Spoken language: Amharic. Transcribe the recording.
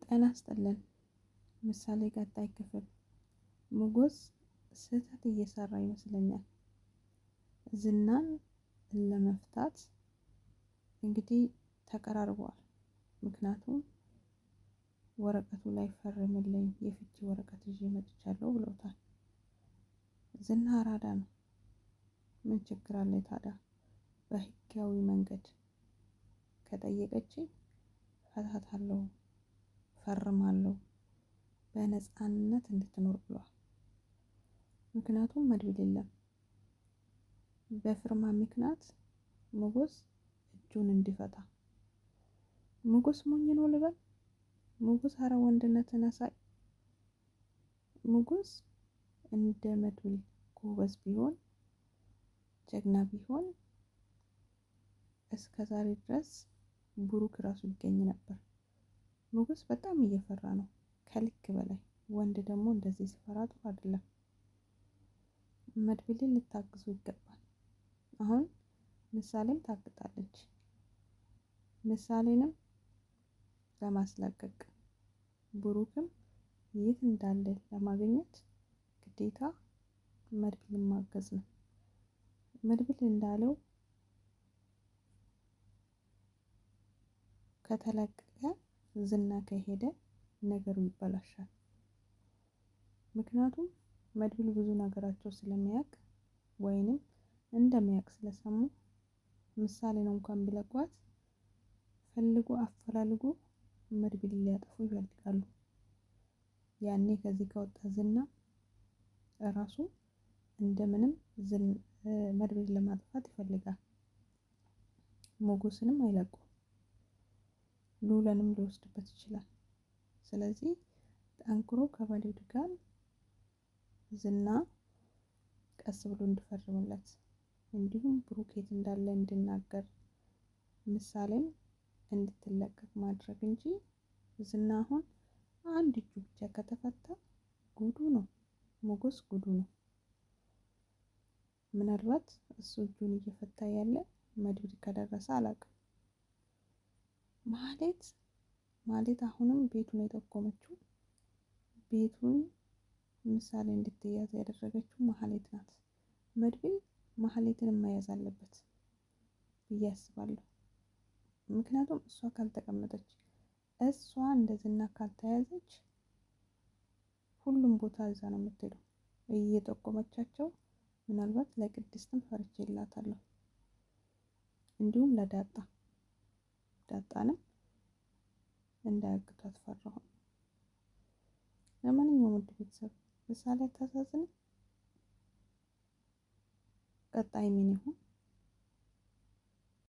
ጤና ይስጥልን። ምሳሌ ቀጣይ ክፍል። ሞገስ ስህተት እየሰራ ይመስለኛል። ዝናን ለመፍታት እንግዲህ ተቀራርበዋል። ምክንያቱም ወረቀቱ ላይ ፈርምልኝ የፍቺ ወረቀት ይዤ መጥቻለሁ ብለውታል። ዝና አራዳ ነው። ምን ችግር አለ ታዲያ? በህጋዊ መንገድ ከጠየቀችኝ እፈታታለሁ፣ ፈርማለሁ፣ በነፃነት እንድትኖር ብሏል። ምክንያቱም መድብል የለም። በፍርማ ምክንያት ሞገስ እጁን እንዲፈታ። ሞገስ ሞኝ ነው ልበል? ሞገስ አረ ወንድነትን አሳይ። ሞገስ እንደ መድብል ጎበዝ ቢሆን ጀግና ቢሆን እስከ ዛሬ ድረስ ብሩክ ራሱ ይገኝ ነበር። ሞገስ በጣም እየፈራ ነው ከልክ በላይ። ወንድ ደግሞ እንደዚህ ሲፈራ ጥሩ አይደለም። መድብልን ልታግዙ ይገባል። አሁን ምሳሌም ታግታለች። ምሳሌንም ለማስለቀቅ ብሩክም የት እንዳለ ለማግኘት ግዴታ መድብልን ማገዝ ነው። መድብል እንዳለው ከተለቀቀ ዝና ከሄደ ነገሩ ይበላሻል። ምክንያቱም መድብል ብዙ ነገራቸው ስለሚያውቅ ወይንም እንደሚያውቅ ስለሰሙ ምሳሌን እንኳን ቢለቋት ፈልጎ አፈላልጎ መድብልን ሊያጠፉ ይፈልጋሉ። ያኔ ከዚህ ከወጣ ዝና ራሱ እንደምንም መድብልን ለማጥፋት ይፈልጋል። ሞገስንም አይለቁም። ሉላንም ሊወስድበት ይችላል። ስለዚህ ጠንክሮ ከመድብል ጋር ዝና ቀስ ብሎ እንዲፈርምለት እንዲሁም ብሩክ የት እንዳለ እንዲናገር ምሳሌም እንድትለቀቅ ማድረግ እንጂ ዝና አሁን አንድ እጁ ብቻ ከተፈታ ጉዱ ነው። ሞገስ ጉዱ ነው። ምናልባት እሱ እጁን እየፈታ ያለ መድብል ከደረሰ አላውቅም። ማህሌት አሁንም ቤቱን የጠቆመችው ቤቱን ምሳሌ እንድትያዝ ያደረገችው ማህሌት ናት። መድብል ማህሌትን መያዝ አለበት ብዬ አስባለሁ። ምክንያቱም እሷ ካልተቀመጠች እሷ እንደ ዝና ካልተያዘች ሁሉም ቦታ እዛ ነው የምትሄደው። እየጠቆመቻቸው ምናልባት ለቅድስትም ፈርቼላታለሁ። እንዲሁም ዳጣንም እንዳያግቷት ፈራሁ። ለማንኛውም ውድ ቤተሰብ ምሳሌ አታሳዝንም? ቀጣይ ምን ይሁን?